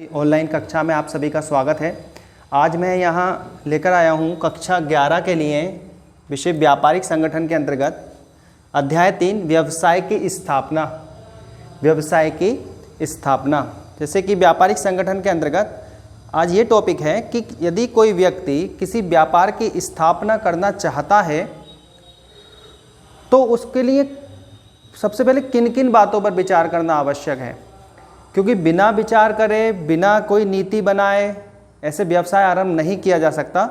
Online कक्षा में आप सभी का स्वागत है। आज मैं यहाँ लेकर आया हूँ कक्षा 11 के लिए विषय व्यापारिक संगठन के अंतर्गत अध्याय 3 व्यवसाय की स्थापना। व्यवसाय की स्थापना जैसे कि व्यापारिक संगठन के अंतर्गत आज ये टॉपिक है कि यदि कोई व्यक्ति किसी व्यापार की स्थापना करना चाहता है तो उसके लिए सबसे पहले किन किन बातों पर विचार करना आवश्यक है, क्योंकि बिना विचार करे, बिना कोई नीति बनाए ऐसे व्यवसाय आरंभ नहीं किया जा सकता।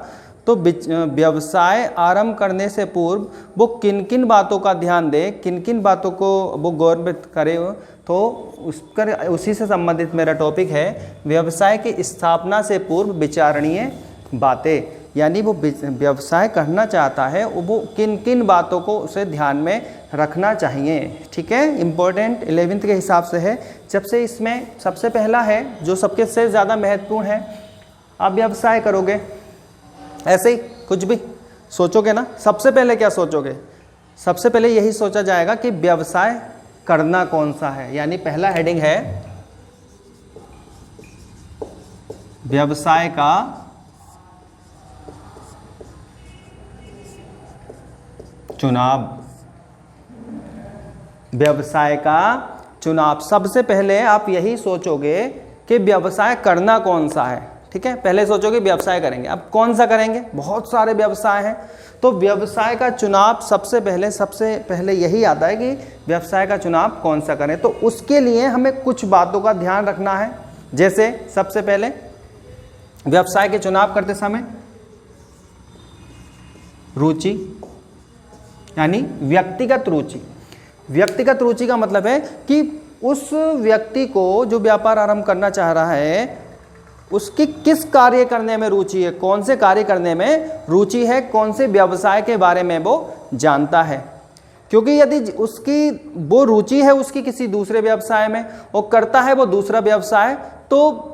तो व्यवसाय आरंभ करने से पूर्व वो किन किन बातों का ध्यान दे, किन किन बातों को वो गौर करे, तो उसी से संबंधित मेरा टॉपिक है व्यवसाय की स्थापना से पूर्व विचारणीय बातें। यानी वो व्यवसाय करना चाहता है वो किन किन बातों को उसे ध्यान में रखना चाहिए। ठीक है, इम्पोर्टेंट 11th के हिसाब से है। जब से इसमें सबसे पहला है जो सबके से ज़्यादा महत्वपूर्ण है, आप व्यवसाय करोगे ऐसे ही कुछ भी सोचोगे ना, सबसे पहले क्या सोचोगे? सबसे पहले यही सोचा जाएगा कि व्यवसाय करना कौन सा है। यानी पहला हेडिंग है व्यवसाय का चुनाव। व्यवसाय का चुनाव, सबसे पहले आप यही सोचोगे कि व्यवसाय करना कौन सा है। ठीक है, पहले सोचोगे व्यवसाय करेंगे, अब कौन सा करेंगे? बहुत सारे व्यवसाय हैं, तो व्यवसाय का चुनाव सबसे पहले यही आता है कि व्यवसाय का चुनाव कौन सा करें। तो उसके लिए हमें कुछ बातों का ध्यान रखना है। जैसे सबसे पहले व्यवसाय के चुनाव करते समय रुचि, यानी व्यक्तिगत रुचि। व्यक्तिगत रुचि का मतलब है कि उस व्यक्ति को जो व्यापार आरंभ करना चाह रहा है उसकी किस कार्य करने में रुचि है, कौन से कार्य करने में रुचि है, कौन से व्यवसाय के बारे में वो जानता है। क्योंकि यदि उसकी वो रुचि है उसकी किसी दूसरे व्यवसाय में और करता है वो दूसरा व्यवसाय, तो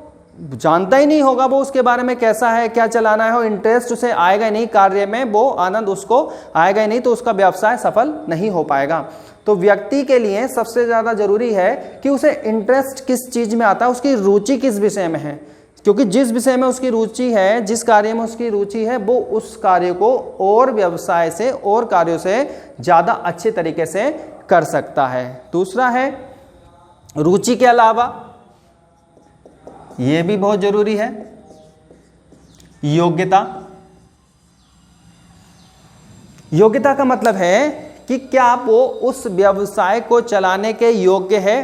जानता ही नहीं होगा वो उसके बारे में कैसा है, क्या चलाना है, और इंटरेस्ट उसे आएगा ही नहीं कार्य में, वो आनंद उसको आएगा ही नहीं, तो उसका व्यवसाय सफल नहीं हो पाएगा। तो व्यक्ति के लिए सबसे ज़्यादा जरूरी है कि उसे इंटरेस्ट किस चीज़ में आता है, उसकी रुचि किस विषय में है। क्योंकि जिस विषय में उसकी रुचि है, जिस कार्य में उसकी रुचि है, वो उस कार्य को और व्यवसाय से और कार्यों से ज़्यादा अच्छे तरीके से कर सकता है। दूसरा है रुचि के अलावा ये भी बहुत जरूरी है योग्यता। योग्यता का मतलब है कि क्या वो उस व्यवसाय को चलाने के योग्य है।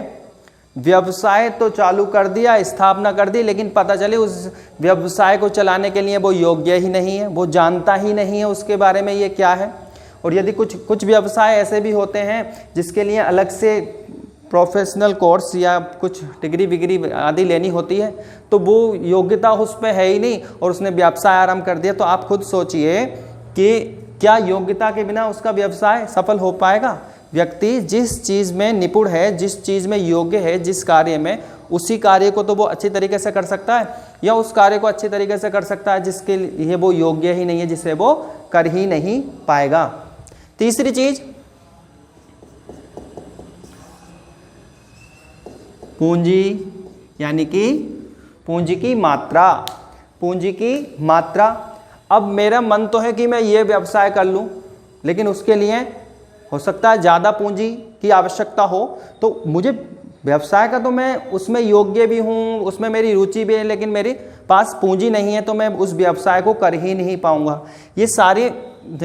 व्यवसाय तो चालू कर दिया, स्थापना कर दी, लेकिन पता चले उस व्यवसाय को चलाने के लिए वो योग्य ही नहीं है, वो जानता ही नहीं है उसके बारे में ये क्या है। और यदि कुछ व्यवसाय ऐसे भी होते हैं जिसके लिए अलग से प्रोफेशनल कोर्स या कुछ डिग्री विग्री आदि लेनी होती है, तो वो योग्यता उस पर है ही नहीं और उसने व्यवसाय आरंभ कर दिया, तो आप खुद सोचिए कि क्या योग्यता के बिना उसका व्यवसाय सफल हो पाएगा। व्यक्ति जिस चीज़ में निपुण है, जिस चीज़ में योग्य है, जिस कार्य में, उसी कार्य को तो वो अच्छी तरीके से कर सकता है, या उस कार्य को अच्छी तरीके से कर सकता है जिसके लिए वो योग्य ही नहीं है, जिसे वो कर ही नहीं पाएगा। तीसरी चीज पूंजी, यानी कि पूंजी की मात्रा। पूंजी की मात्रा, अब मेरा मन तो है कि मैं ये व्यवसाय कर लूं, लेकिन उसके लिए हो सकता है ज़्यादा पूंजी की आवश्यकता हो, तो मुझे व्यवसाय का तो मैं उसमें योग्य भी हूँ, उसमें मेरी रुचि भी है, लेकिन मेरे पास पूंजी नहीं है, तो मैं उस व्यवसाय को कर ही नहीं पाऊँगा। ये सारे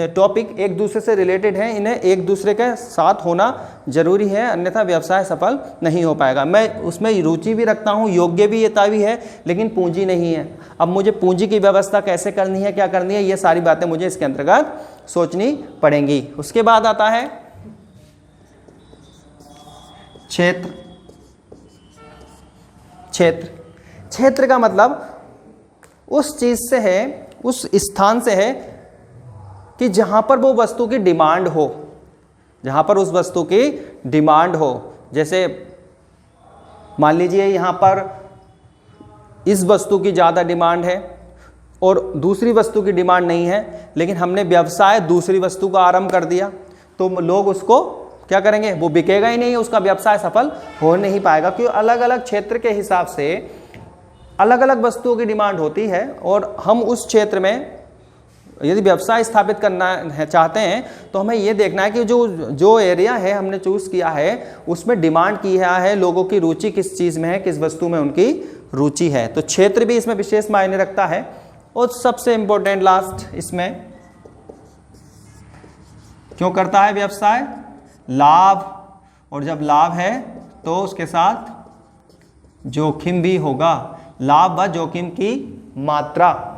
टॉपिक एक दूसरे से रिलेटेड हैं, इन्हें एक दूसरे के साथ होना जरूरी है, अन्यथा व्यवसाय सफल नहीं हो पाएगा। मैं उसमें रुचि भी रखता हूँ, योग्यता भी है, लेकिन पूंजी नहीं है। अब मुझे पूंजी की व्यवस्था कैसे करनी है, क्या करनी है, ये सारी बातें मुझे इसके अंतर्गत सोचनी पड़ेंगी। उसके बाद आता है क्षेत्र। क्षेत्र, क्षेत्र का मतलब उस चीज से है, उस स्थान से है कि जहां पर वो वस्तु की डिमांड हो, जहां पर उस वस्तु की डिमांड हो। जैसे मान लीजिए यहां पर इस वस्तु की ज़्यादा डिमांड है और दूसरी वस्तु की डिमांड नहीं है, लेकिन हमने व्यवसाय दूसरी वस्तु का आरंभ कर दिया, तो लोग उसको क्या करेंगे, वो बिकेगा ही नहीं, उसका व्यवसाय सफल हो नहीं पाएगा। क्योंकि अलग अलग क्षेत्र के हिसाब से अलग अलग वस्तुओं की डिमांड होती है और हम उस क्षेत्र में यदि व्यवसाय स्थापित करना है चाहते हैं तो हमें ये देखना है कि जो एरिया है हमने चूज किया है उसमें डिमांड किया है, लोगों की रुचि किस चीज़ में है, किस वस्तु में उनकी रुचि है। तो क्षेत्र भी इसमें विशेष मायने रखता है। और सबसे इंपॉर्टेंट लास्ट इसमें क्यों करता है व्यवसाय? लाभ, और जब लाभ है तो उसके साथ जोखिम भी होगा। लाभ व जोखिम की मात्रा।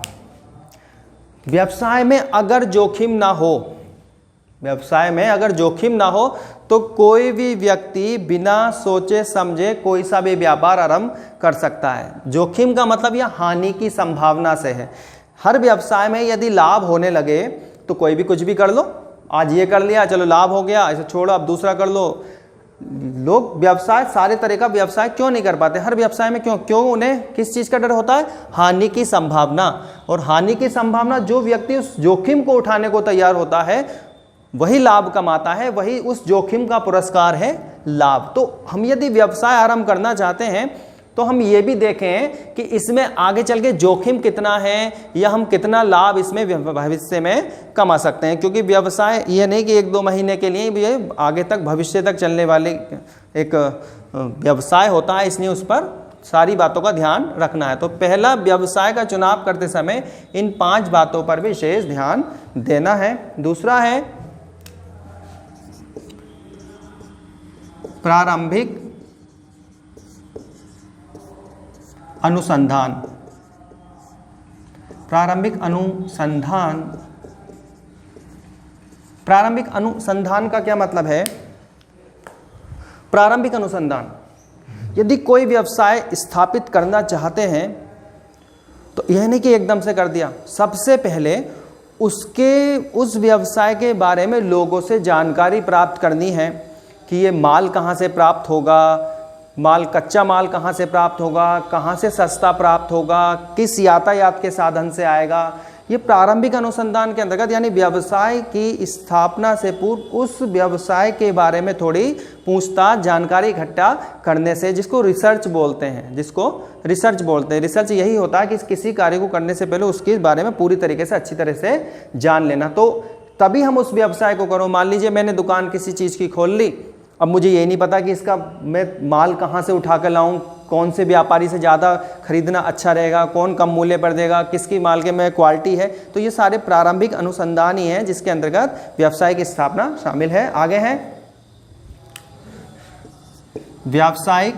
व्यवसाय में अगर जोखिम ना हो, व्यवसाय में अगर जोखिम ना हो तो कोई भी व्यक्ति बिना सोचे समझे कोई सा भी व्यापार आरंभ कर सकता है। जोखिम का मतलब यह हानि की संभावना से है। हर व्यवसाय में यदि लाभ होने लगे तो कोई भी कुछ भी कर लो, आज ये कर लिया चलो लाभ हो गया, इसे छोड़ो अब दूसरा कर लो। लोग व्यवसाय, सारे तरह का व्यवसाय क्यों नहीं कर पाते? हर व्यवसाय में क्यों उन्हें किस चीज़ का डर होता है? हानि की संभावना। और हानि की संभावना, जो व्यक्ति उस जोखिम को उठाने को तैयार होता है वही लाभ कमाता है, वही उस जोखिम का पुरस्कार है लाभ। तो हम यदि व्यवसाय आरंभ करना चाहते हैं तो हम ये भी देखें कि इसमें आगे चल के जोखिम कितना है या हम कितना लाभ इसमें भविष्य में कमा सकते हैं। क्योंकि व्यवसाय ये नहीं कि 1-2 महीने के लिए भी आगे तक भविष्य तक चलने वाले एक व्यवसाय होता है, इसलिए उस पर सारी बातों का ध्यान रखना है। तो पहला, व्यवसाय का चुनाव करते समय इन 5 बातों पर विशेष ध्यान देना है। दूसरा है प्रारंभिक अनुसंधान। प्रारंभिक अनुसंधान, प्रारंभिक अनुसंधान का क्या मतलब है? प्रारंभिक अनुसंधान, यदि कोई व्यवसाय स्थापित करना चाहते हैं तो यह नहीं कि एकदम से कर दिया। सबसे पहले उस व्यवसाय के बारे में लोगों से जानकारी प्राप्त करनी है कि ये माल कहाँ से प्राप्त होगा, कच्चा माल कहाँ से प्राप्त होगा, कहाँ से सस्ता प्राप्त होगा, किस यातायात के साधन से आएगा। ये प्रारंभिक अनुसंधान के अंतर्गत, यानी व्यवसाय की स्थापना से पूर्व उस व्यवसाय के बारे में थोड़ी पूछताछ, जानकारी इकट्ठा करने से, जिसको रिसर्च बोलते हैं, रिसर्च यही होता है कि किसी कार्य को करने से पहले उसके बारे में पूरी तरीके से, अच्छी तरह से जान लेना। तो तभी हम उस व्यवसाय को करो। मान लीजिए मैंने दुकान किसी चीज़ की खोल ली, अब मुझे ये नहीं पता कि इसका मैं माल कहाँ से उठा कर लाऊं, कौन से व्यापारी से ज़्यादा खरीदना अच्छा रहेगा, कौन कम मूल्य पर देगा, किसकी माल के में क्वालिटी है। तो ये सारे प्रारंभिक अनुसंधान ही हैं जिसके अंतर्गत व्यवसाय की स्थापना शामिल है। आगे है व्यावसायिक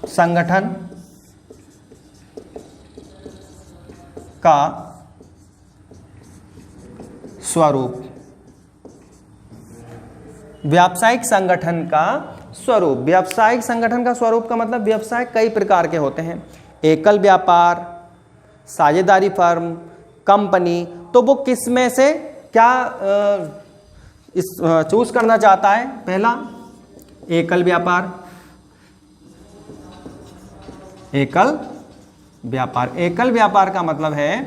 संगठन का स्वरूप। व्यावसायिक संगठन का स्वरूप। व्यावसायिक संगठन का स्वरूप का मतलब व्यवसाय कई प्रकार के होते हैं। एकल व्यापार, साझेदारी फर्म, कंपनी। तो वो किस में से क्या चूज करना चाहता है? पहला, एकल व्यापार। एकल व्यापार, एकल व्यापार का मतलब है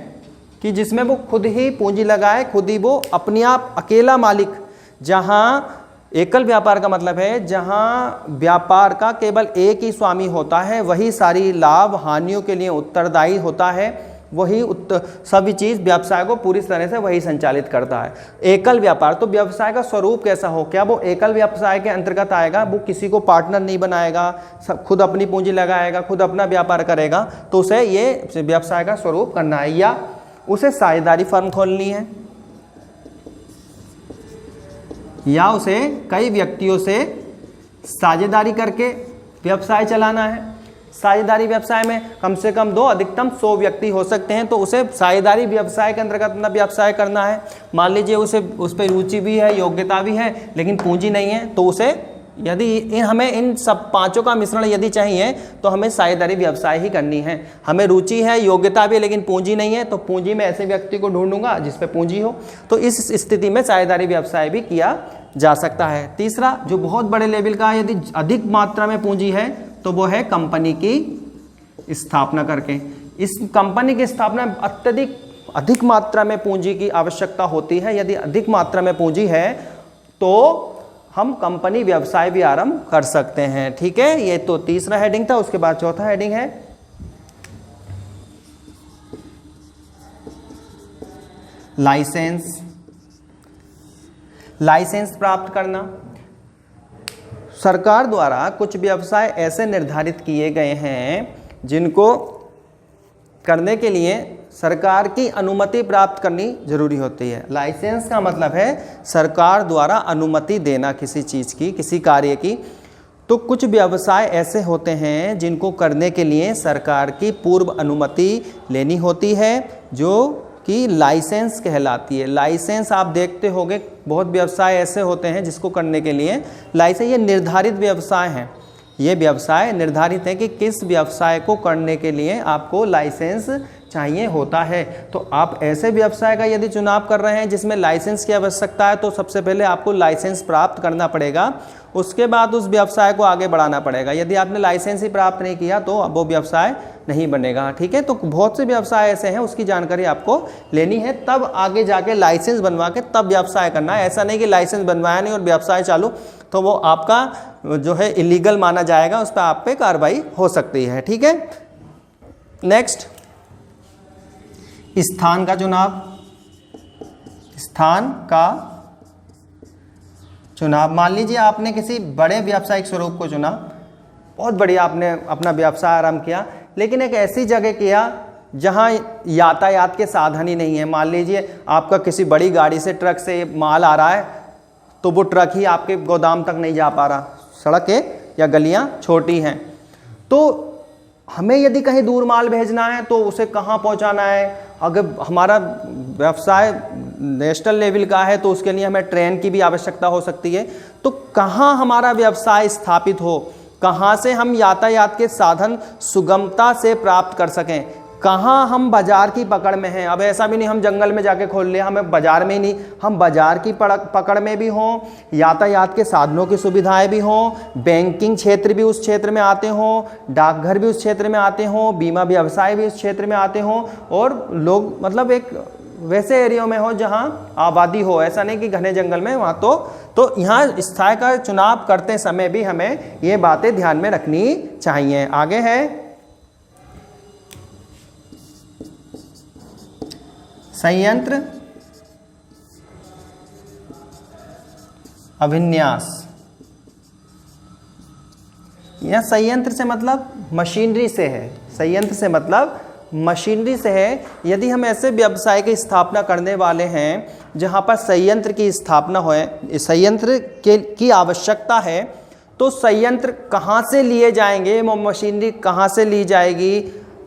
कि जिसमें वो खुद ही पूंजी लगाए, खुद ही वो अपने आप अकेला मालिक। जहां एकल व्यापार का मतलब है जहां व्यापार का केवल एक ही स्वामी होता है, वही सारी लाभ हानियों के लिए उत्तरदायी होता है, वही सभी चीज़ व्यवसाय को पूरी तरह से वही संचालित करता है। एकल व्यापार। तो व्यवसाय का स्वरूप कैसा हो? क्या वो एकल व्यवसाय के अंतर्गत आएगा? वो किसी को पार्टनर नहीं बनाएगा, सब खुद अपनी पूंजी लगाएगा, खुद अपना व्यापार करेगा, तो उसे ये व्यवसाय का स्वरूप करना है। या उसे साझेदारी फर्म खोलनी है, या उसे कई व्यक्तियों से साझेदारी करके व्यवसाय चलाना है। साझेदारी व्यवसाय में कम से कम 2 अधिकतम 100 व्यक्ति हो सकते हैं, तो उसे साझेदारी व्यवसाय के अंतर्गत अपना व्यवसाय करना है। मान लीजिए उसे उस पर रुचि भी है, योग्यता भी है, लेकिन पूंजी नहीं है, तो उसे यदि हमें इन सब 5 का मिश्रण यदि चाहिए तो हमें साझेदारी व्यवसाय ही करनी है। हमें रुचि है, योग्यता भी, लेकिन पूंजी नहीं है, तो पूंजी में ऐसे व्यक्ति को ढूंढूंगा जिस पे पूंजी हो। तो इस स्थिति में साझेदारी व्यवसाय भी किया जा सकता है। तीसरा, जो बहुत बड़े लेवल का, यदि अधिक मात्रा में पूंजी है, तो वो है कंपनी की स्थापना करके। इस कंपनी की स्थापना अत्यधिक अधिक मात्रा में पूंजी की आवश्यकता होती है। यदि अधिक मात्रा में पूंजी है तो हम कंपनी व्यवसाय भी आरंभ कर सकते हैं। ठीक है, ये तो तीसरा हेडिंग था। उसके बाद चौथा हेडिंग है लाइसेंस। लाइसेंस प्राप्त करना। सरकार द्वारा कुछ व्यवसाय ऐसे निर्धारित किए गए हैं जिनको करने के लिए सरकार की अनुमति प्राप्त करनी जरूरी होती है। लाइसेंस का मतलब है सरकार द्वारा अनुमति देना किसी चीज़ की, किसी कार्य की। तो कुछ व्यवसाय ऐसे होते हैं जिनको करने के लिए सरकार की पूर्व अनुमति लेनी होती है, जो कि लाइसेंस कहलाती है। लाइसेंस आप देखते होंगे, बहुत व्यवसाय ऐसे होते हैं जिसको करने के लिए लाइसेंस, ये निर्धारित व्यवसाय हैं। ये व्यवसाय निर्धारित है कि किस व्यवसाय को करने के लिए आपको लाइसेंस चाहिए होता है। तो आप ऐसे व्यवसाय का यदि चुनाव कर रहे हैं जिसमें लाइसेंस की आवश्यकता है, तो सबसे पहले आपको लाइसेंस प्राप्त करना पड़ेगा। उसके बाद उस व्यवसाय को आगे बढ़ाना पड़ेगा। यदि आपने लाइसेंस ही प्राप्त नहीं किया तो वो व्यवसाय नहीं बनेगा। ठीक है, तो बहुत से व्यवसाय ऐसे हैं, उसकी जानकारी आपको लेनी है, तब आगे जाके लाइसेंस बनवा के तब व्यवसाय करना है। ऐसा नहीं कि लाइसेंस बनवाया नहीं और व्यवसाय चालू, तो वो आपका जो है इलीगल माना जाएगा, उस पर आप पे कार्रवाई हो सकती है। ठीक है, नेक्स्ट स्थान का चुनाव। स्थान का चुनाव, मान लीजिए आपने किसी बड़े व्यावसायिक स्वरूप को चुना, बहुत बढ़िया, आपने अपना व्यवसाय आरंभ किया, लेकिन एक ऐसी जगह किया जहां यातायात के साधन ही नहीं है। मान लीजिए आपका किसी बड़ी गाड़ी से, ट्रक से माल आ रहा है, तो वो ट्रक ही आपके गोदाम तक नहीं जा पा रहा, सड़कें या गलियां छोटी हैं। तो हमें यदि कहीं दूर माल भेजना है तो उसे कहाँ पहुँचाना है। अगर हमारा व्यवसाय नेशनल लेवल का है तो उसके लिए हमें ट्रेन की भी आवश्यकता हो सकती है। तो कहाँ हमारा व्यवसाय स्थापित हो, कहाँ से हम यातायात के साधन सुगमता से प्राप्त कर सकें, कहाँ हम बाजार की पकड़ में हैं। अब ऐसा भी नहीं हम जंगल में जाके खोल ले, हमें बाजार में ही नहीं, हम बाजार की पकड़ में भी हों, यातायात के साधनों की सुविधाएं भी हों, बैंकिंग क्षेत्र भी उस क्षेत्र में आते हों, डाकघर भी उस क्षेत्र में आते हों, बीमा व्यवसाय भी उस क्षेत्र में आते हों, और लोग मतलब एक वैसे एरिया में हो जहां आबादी हो। ऐसा नहीं कि घने जंगल में वहाँ तो यहाँ स्थान का चुनाव करते समय भी हमें ये बातें ध्यान में रखनी चाहिए। आगे है संयंत्र अभिन्यास। यह संयंत्र से मतलब मशीनरी से है। संयंत्र से मतलब मशीनरी से है। यदि हम ऐसे व्यवसाय की स्थापना करने वाले हैं जहां पर संयंत्र की स्थापना हो, संयंत्र की आवश्यकता है, तो संयंत्र कहां से लिए जाएंगे, मशीनरी कहां से ली जाएगी,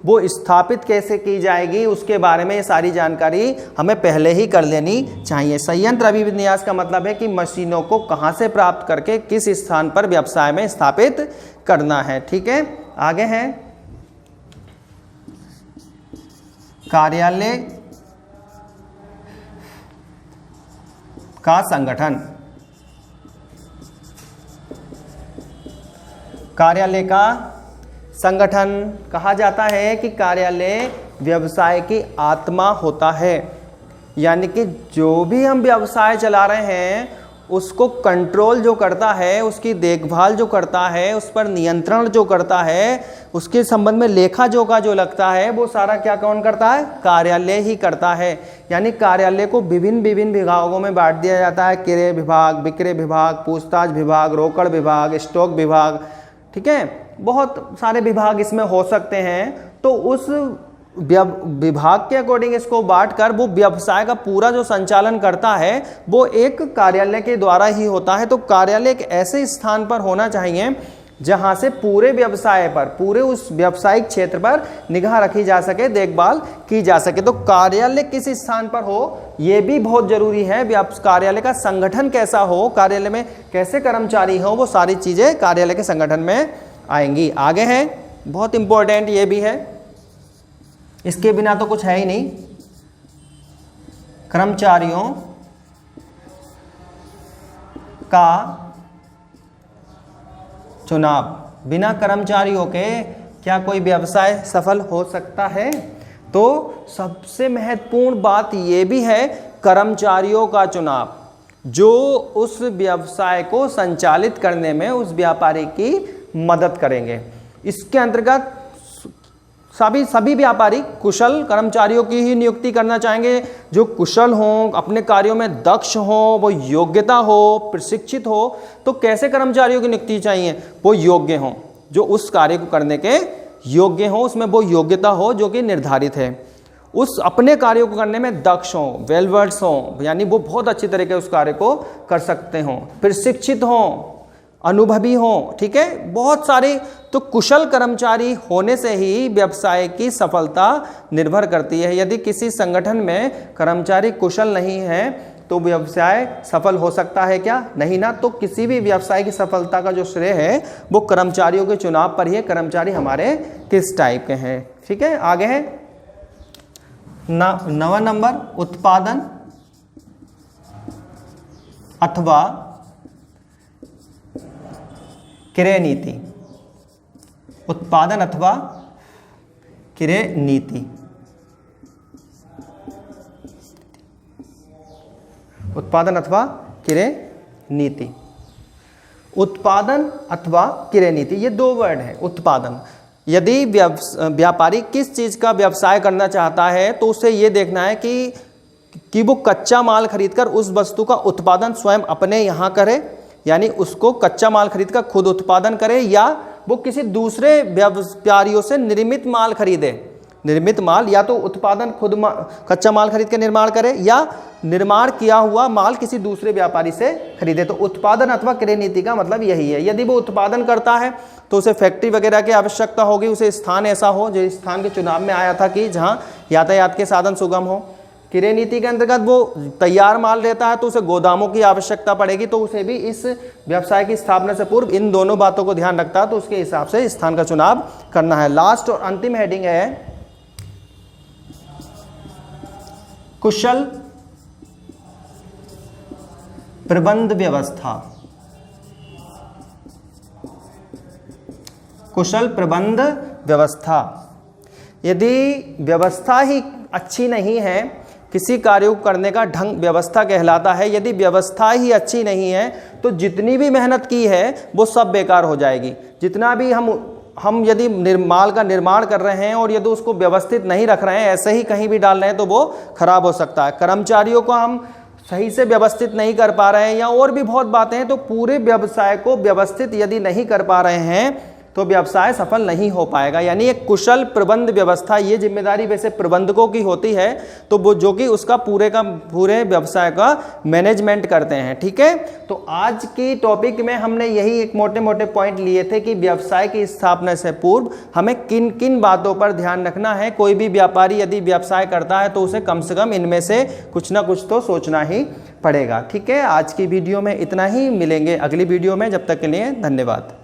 वो स्थापित कैसे की जाएगी, उसके बारे में ये सारी जानकारी हमें पहले ही कर लेनी चाहिए। संयंत्र अभिविन्यास का मतलब है कि मशीनों को कहां से प्राप्त करके किस स्थान पर व्यवसाय में स्थापित करना है। ठीक है, आगे है कार्यालय का संगठन। कार्यालय का संगठन कहा जाता है कि कार्यालय व्यवसाय की आत्मा होता है। यानी कि जो भी हम व्यवसाय चला रहे हैं उसको कंट्रोल जो करता है, उसकी देखभाल जो करता है, उस पर नियंत्रण जो करता है, उसके संबंध में लेखा जोखा जो लगता है, वो सारा क्या कौन करता है, कार्यालय ही करता है। यानी कार्यालय को विभिन्न विभिन्न विभागों में बांट दिया जाता है। क्रय विभाग, विक्रय विभाग, पूछताछ विभाग, रोकड़ विभाग, स्टॉक विभाग। ठीक है, बहुत सारे विभाग इसमें हो सकते हैं। तो उस विभाग के अकॉर्डिंग इसको बांट कर वो व्यवसाय का पूरा जो संचालन करता है वो एक कार्यालय के द्वारा ही होता है। तो कार्यालय एक ऐसे स्थान पर होना चाहिए जहां से पूरे व्यवसाय पर, पूरे उस व्यवसायिक क्षेत्र पर निगाह रखी जा सके, देखभाल की जा सके। तो कार्यालय किस स्थान पर हो ये भी बहुत जरूरी है। कार्यालय का संगठन कैसा हो, कार्यालय में कैसे कर्मचारी हो, वो सारी चीजें कार्यालय के संगठन में आएंगी। आगे है बहुत इंपॉर्टेंट, ये भी है, इसके बिना तो कुछ है ही नहीं, कर्मचारियों का चुनाव। बिना कर्मचारियों के क्या कोई व्यवसाय सफल हो सकता है? तो सबसे महत्वपूर्ण बात यह भी है कर्मचारियों का चुनाव। जो उस व्यवसाय को संचालित करने में उस व्यापारी की मदद करेंगे। इसके अंतर्गत सभी व्यापारी कुशल कर्मचारियों की ही नियुक्ति करना चाहेंगे, जो कुशल हों, अपने कार्यों में दक्ष हों, वो योग्यता हो, प्रशिक्षित हो। तो कैसे कर्मचारियों की नियुक्ति चाहिए? वो योग्य हों, जो उस कार्य को करने के योग्य हों, उसमें वो योग्यता हो जो कि निर्धारित है। उस अपने कार्यों को करने में दक्ष हों, वेल वर्ड्स हों, यानी वो बहुत अच्छी तरीके उस कार्य को कर सकते हों, प्रशिक्षित हों, अनुभवी हों। ठीक है, बहुत सारी। तो कुशल कर्मचारी होने से ही व्यवसाय की सफलता निर्भर करती है। यदि किसी संगठन में कर्मचारी कुशल नहीं है तो व्यवसाय सफल हो सकता है क्या? नहीं ना। तो किसी भी व्यवसाय की सफलता का जो श्रेय है वो कर्मचारियों के चुनाव पर ही है। कर्मचारी हमारे किस टाइप के हैं। ठीक है, आगे है 9वां नंबर, उत्पादन अथवा क्रय नीति। उत्पादन अथवा क्रय नीति। उत्पादन अथवा क्रय नीति। उत्पादन अथवा क्रय नीति, ये दो वर्ड है। उत्पादन, यदि व्यापारी किस चीज का व्यवसाय करना चाहता है तो उसे ये देखना है कि वो कच्चा माल खरीदकर उस वस्तु का उत्पादन स्वयं अपने यहाँ करे, यानी उसको कच्चा माल खरीद कर खुद उत्पादन करे, या वो किसी दूसरे व्यापारियों से निर्मित माल खरीदे। निर्मित माल, या तो उत्पादन खुद कच्चा माल खरीद के निर्माण करे, या निर्माण किया हुआ माल किसी दूसरे व्यापारी से खरीदे। तो उत्पादन अथवा क्रय नीति का मतलब यही है। यदि वो उत्पादन करता है तो उसे फैक्ट्री वगैरह की आवश्यकता होगी, उसे स्थान ऐसा हो, जो स्थान के चुनाव में आया था कि जहाँ यातायात के साधन सुगम हो। क्रय नीति के अंतर्गत वो तैयार माल रहता है तो उसे गोदामों की आवश्यकता पड़ेगी, तो उसे भी इस व्यवसाय की स्थापना से पूर्व इन दोनों बातों को ध्यान रखता है, तो उसके हिसाब से स्थान का चुनाव करना है। लास्ट और अंतिम हेडिंग है कुशल प्रबंध व्यवस्था। कुशल प्रबंध व्यवस्था। यदि व्यवस्था ही अच्छी नहीं है, किसी कार्य को करने का ढंग व्यवस्था कहलाता है। यदि व्यवस्था ही अच्छी नहीं है तो जितनी भी मेहनत की है वो सब बेकार हो जाएगी। जितना भी हम यदि माल का निर्माण कर रहे हैं और यदि उसको व्यवस्थित नहीं रख रहे हैं, ऐसे ही कहीं भी डाल रहे हैं, तो वो खराब हो सकता है। कर्मचारियों को हम सही से व्यवस्थित नहीं कर पा रहे हैं, या और भी बहुत बातें हैं, तो पूरे व्यवसाय को व्यवस्थित यदि नहीं कर पा रहे हैं तो व्यवसाय सफल नहीं हो पाएगा। यानी एक कुशल प्रबंध व्यवस्था, ये जिम्मेदारी वैसे प्रबंधकों की होती है, तो वो जो कि उसका पूरे व्यवसाय का मैनेजमेंट करते हैं। ठीक है, तो आज की टॉपिक में हमने यही एक मोटे मोटे पॉइंट लिए थे कि व्यवसाय की स्थापना से पूर्व हमें किन किन बातों पर ध्यान रखना है। कोई भी व्यापारी यदि व्यवसाय करता है तो उसे कम से कम इनमें से कुछ ना कुछ तो सोचना ही पड़ेगा। ठीक है, आज की वीडियो में इतना ही। मिलेंगे अगली वीडियो में, जब तक के लिए धन्यवाद।